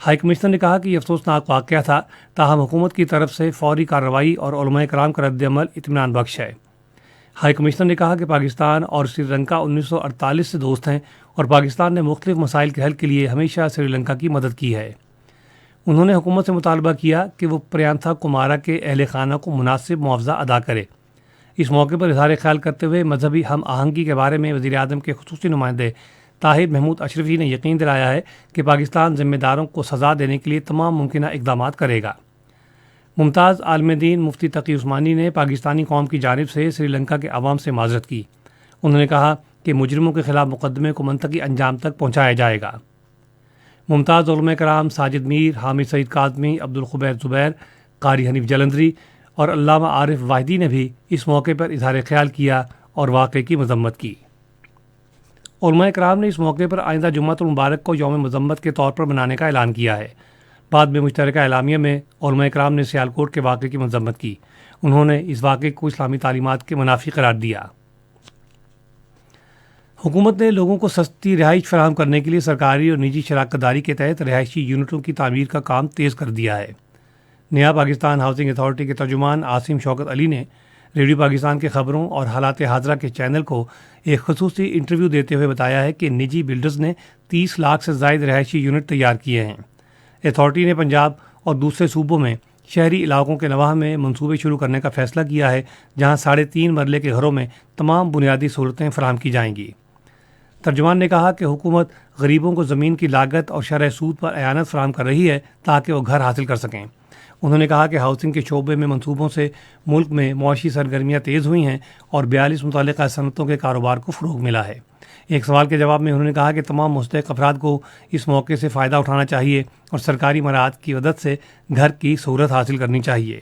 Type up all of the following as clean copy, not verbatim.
High commissioner نے کہا کہ یہ افسوسناک واقعہ تھا، تاہم حکومت کی طرف سے فوری کارروائی اور علماء کرام کا رد عمل اطمینان بخش ہے۔ ہائی کمشنر نے کہا کہ پاکستان اور سری لنکا 1948 سے دوست ہیں اور پاکستان نے مختلف مسائل کے حل کے لیے ہمیشہ سری لنکا کی مدد کی ہے۔ انہوں نے حکومت سے مطالبہ کیا کہ وہ پریانتھا کمارا کے اہل خانہ کو مناسب معاوضہ ادا کرے۔ اس موقع پر اظہار خیال کرتے ہوئے مذہبی ہم آہنگی کے بارے میں وزیر اعظم کے خصوصی نمائندے طاہر محمود اشرفی نے یقین دلایا ہے کہ پاکستان ذمہ داروں کو سزا دینے کے لیے تمام ممکنہ اقدامات کرے گا۔ ممتاز عالم دین مفتی تقی عثمانی نے پاکستانی قوم کی جانب سے سری لنکا کے عوام سے معذرت کی۔ انہوں نے کہا کہ مجرموں کے خلاف مقدمے کو منطقی انجام تک پہنچایا جائے گا۔ ممتاز علماء کرام ساجد میر، حامد سعید کاظمی، عبدالخبیر زبیر، قاری حنیف جلندری اور علامہ عارف واحدی نے بھی اس موقع پر اظہار خیال کیا اور واقعے کی مذمت کی۔ علماء کرام نے اس موقع پر آئندہ جمعۃ المبارک کو یوم مذمت کے طور پر منانے کا اعلان کیا ہے۔ بعد میں مشترکہ اعلامیہ میں علماء کرام نے سیالکوٹ کے واقعے کی مذمت کی۔ انہوں نے اس واقعے کو اسلامی تعلیمات کے منافی قرار دیا۔ حکومت نے لوگوں کو سستی رہائش فراہم کرنے کے لیے سرکاری اور نجی شراکت داری کے تحت رہائشی یونٹوں کی تعمیر کا کام تیز کر دیا ہے۔ نیا پاکستان ہاؤسنگ اتھارٹی کے ترجمان عاصم شوکت علی نے ریڈیو پاکستان کے خبروں اور حالات حاضرہ کے چینل کو ایک خصوصی انٹرویو دیتے ہوئے بتایا ہے کہ نجی بلڈرز نے 30 لاکھ سے زائد رہائشی یونٹ تیار کیے ہیں۔ اتھارٹی نے پنجاب اور دوسرے صوبوں میں شہری علاقوں کے نواح میں منصوبے شروع کرنے کا فیصلہ کیا ہے، جہاں 3.5 مرلے کے گھروں میں تمام بنیادی سہولتیں فراہم کی جائیں گی۔ ترجمان نے کہا کہ حکومت غریبوں کو زمین کی لاگت اور شرح سود پر اعانت فراہم کر رہی ہے تاکہ وہ گھر حاصل کر سکیں۔ انہوں نے کہا کہ ہاؤسنگ کے شعبے میں منصوبوں سے ملک میں معاشی سرگرمیاں تیز ہوئی ہیں اور 42 متعلقہ صنعتوں کے کاروبار کو فروغ ملا ہے۔ ایک سوال کے جواب میں انہوں نے کہا کہ تمام مستحق افراد کو اس موقع سے فائدہ اٹھانا چاہیے اور سرکاری مراعات کی مدد سے گھر کی سہولت حاصل کرنی چاہیے۔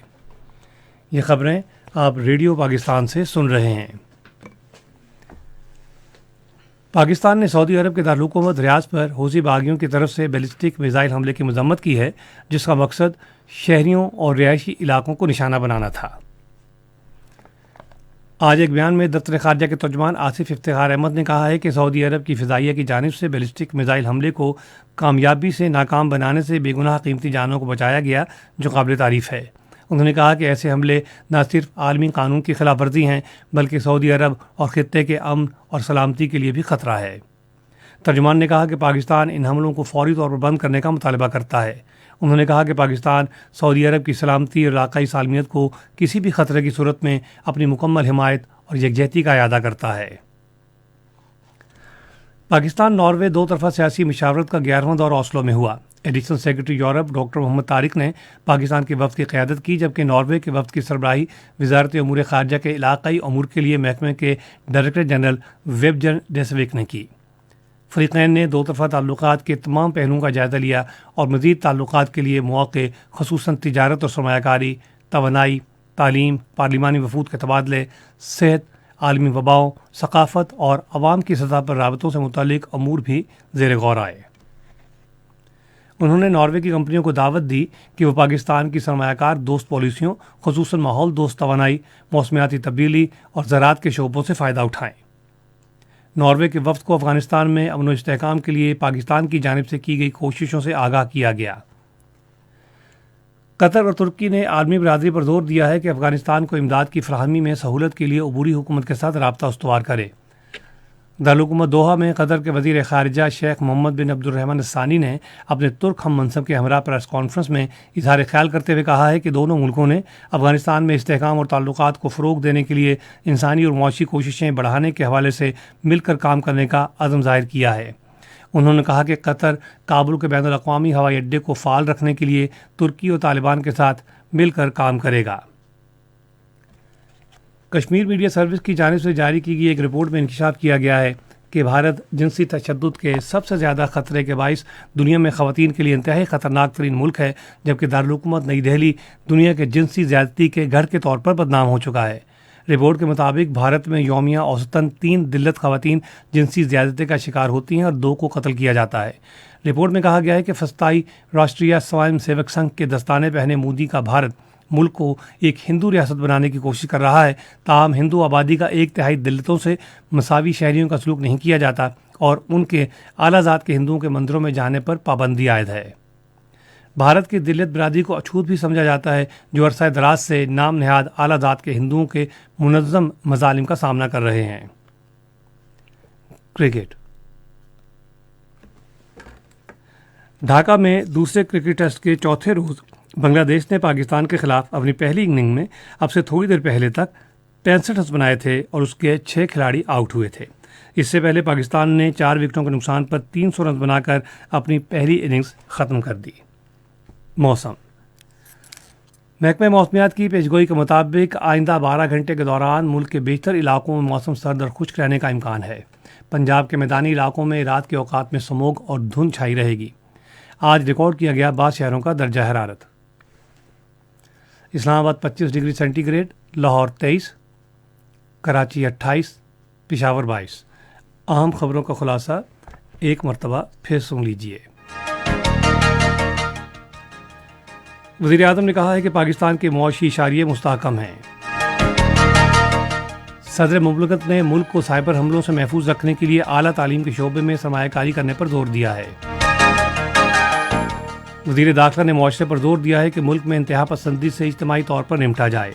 یہ خبریں آپ ریڈیو پاکستان سے سن رہے ہیں۔ پاکستان نے سعودی عرب کے دارالحکومت ریاض پر حوثی باغیوں کی طرف سے بیلسٹک میزائل حملے کی مذمت کی ہے، جس کا مقصد شہریوں اور رہائشی علاقوں کو نشانہ بنانا تھا۔ آج ایک بیان میں دفتر خارجہ کے ترجمان آصف افتخار احمد نے کہا ہے کہ سعودی عرب کی فضائیہ کی جانب سے بیلسٹک میزائل حملے کو کامیابی سے ناکام بنانے سے بے گناہ قیمتی جانوں کو بچایا گیا، جو قابل تعریف ہے۔ انہوں نے کہا کہ ایسے حملے نہ صرف عالمی قانون کی خلاف ورزی ہیں بلکہ سعودی عرب اور خطے کے امن اور سلامتی کے لیے بھی خطرہ ہے۔ ترجمان نے کہا کہ پاکستان ان حملوں کو فوری طور پر بند کرنے کا مطالبہ کرتا ہے۔ انہوں نے کہا کہ پاکستان سعودی عرب کی سلامتی اور علاقائی سالمیت کو کسی بھی خطرے کی صورت میں اپنی مکمل حمایت اور یکجہتی کا اعادہ کرتا ہے۔ پاکستان ناروے دو طرفہ سیاسی مشاورت کا 11واں دور اوسلو میں ہوا۔ ایڈیشنل سیکرٹری یورپ ڈاکٹر محمد طارق نے پاکستان کے وفد کی قیادت کی، جبکہ ناروے کے وفد کی سربراہی وزارت امور خارجہ کے علاقائی امور کے لیے محکمے کے ڈائریکٹر جنرل ویبجن ڈیسویک نے کی۔ فریقین نے دو طرفہ تعلقات کے تمام پہلوؤں کا جائزہ لیا اور مزید تعلقات کے لیے مواقع، خصوصاً تجارت اور سرمایہ کاری، توانائی، تعلیم، پارلیمانی وفود کے تبادلے، صحت، عالمی وباؤں، ثقافت اور عوام کی سطح پر رابطوں سے متعلق امور بھی زیر غور آئے۔ انہوں نے ناروے کی کمپنیوں کو دعوت دی کہ وہ پاکستان کی سرمایہ کار دوست پالیسیوں، خصوصاً ماحول دوست توانائی، موسمیاتی تبدیلی اور زراعت کے شعبوں سے فائدہ اٹھائیں۔ ناروے کے وفد کو افغانستان میں امن و استحکام کے لیے پاکستان کی جانب سے کی گئی کوششوں سے آگاہ کیا گیا۔ قطر اور ترکی نے عالمی برادری پر زور دیا ہے کہ افغانستان کو امداد کی فراہمی میں سہولت کے لیے عبوری حکومت کے ساتھ رابطہ استوار کرے۔ دارالحکومت دوحہ میں قطر کے وزیر خارجہ شیخ محمد بن عبد الرحمن الثانی نے اپنے ترک ہم منصب کے ہمراہ پریس کانفرنس میں اظہار خیال کرتے ہوئے کہا ہے کہ دونوں ملکوں نے افغانستان میں استحکام اور تعلقات کو فروغ دینے کے لیے انسانی اور معاشی کوششیں بڑھانے کے حوالے سے مل کر کام کرنے کا عزم ظاہر کیا ہے۔ انہوں نے کہا کہ قطر کابل کے بین الاقوامی ہوائی اڈے کو فعال رکھنے کے لیے ترکی اور طالبان کے ساتھ مل کر کام کرے گا۔ کشمیر میڈیا سروس کی جانب سے جاری کی گئی ایک رپورٹ میں انکشاف کیا گیا ہے کہ بھارت جنسی تشدد کے سب سے زیادہ خطرے کے باعث دنیا میں خواتین کے لیے انتہائی خطرناک ترین ملک ہے، جبکہ دارالحکومت نئی دہلی دنیا کے جنسی زیادتی کے گھر کے طور پر بدنام ہو چکا ہے۔ رپورٹ کے مطابق بھارت میں یومیہ اوسطاً 3 دلت خواتین جنسی زیادتی کا شکار ہوتی ہیں اور 2 کو قتل کیا جاتا ہے۔ رپورٹ میں کہا گیا ہے کہ فسطائی راشٹریہ سوائم سیوک سنگھ کے دستانے پہنے مودی کا بھارت ملک کو ایک ہندو ریاست بنانے کی کوشش کر رہا ہے، تاہم ہندو آبادی کا 1/3 دلتوں سے مساوی شہریوں کا سلوک نہیں کیا جاتا اور ان کے اعلیٰ ذات کے ہندوؤں کے مندروں میں جانے پر پابندی عائد ہے۔ بھارت کی دلت برادری کو اچھوت بھی سمجھا جاتا ہے، جو عرصہ دراز سے نام نہاد اعلیٰ ذات کے ہندوؤں کے منظم مظالم کا سامنا کر رہے ہیں۔ کرکٹ۔ ڈھاکہ میں دوسرے کرکٹ ٹیسٹ کے چوتھے روز بنگلہ دیش نے پاکستان کے خلاف اپنی پہلی اننگ میں اب سے تھوڑی دیر پہلے تک 65 رنز بنائے تھے اور اس کے 6 کھلاڑی آؤٹ ہوئے تھے۔ اس سے پہلے پاکستان نے 4 وکٹوں کے نقصان پر 300 رنز بنا کر اپنی پہلی اننگز ختم کر دی۔ موسم۔ محکمہ موسمیات کی پیشگوئی کے مطابق آئندہ 12 گھنٹے کے دوران ملک کے بیشتر علاقوں میں موسم سرد اور خشک رہنے کا امکان ہے۔ پنجاب کے میدانی علاقوں میں رات کے اوقات میں سموگ اور دھند چھائی رہے گی۔ آج ریکارڈ کیا گیا بعض شہروں کا درجہ حرارت۔ Islamabad 25 degree centigrade, Lahore 23، Karachi 28، Peshawar 22۔ اہم خبروں کا خلاصہ ایک مرتبہ پھر سن لیجیے۔ وزیر اعظم نے کہا ہے کہ پاکستان کے معاشی اشاریے مستحکم ہیں۔ صدر مملکت نے ملک کو سائبر حملوں سے محفوظ رکھنے کے لیے اعلیٰ تعلیم کے شعبے میں سرمایہ کاری کرنے پر زور دیا ہے۔ وزیر داخلہ نے معاشرے پر زور دیا ہے کہ ملک میں انتہا پسندی سے اجتماعی طور پر نمٹا جائے۔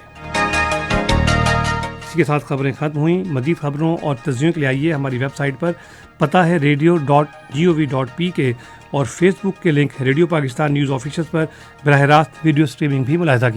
اسی کے ساتھ خبریں ختم ہوئیں۔ مزید خبروں اور تجزیوں کے لیے آئیے ہماری ویب سائٹ پر، پتہ ہے radio.gov.pk، اور فیس بک کے link radio Pakistan news official پر براہ راست ویڈیو سٹریمنگ بھی ملاحظہ کی۔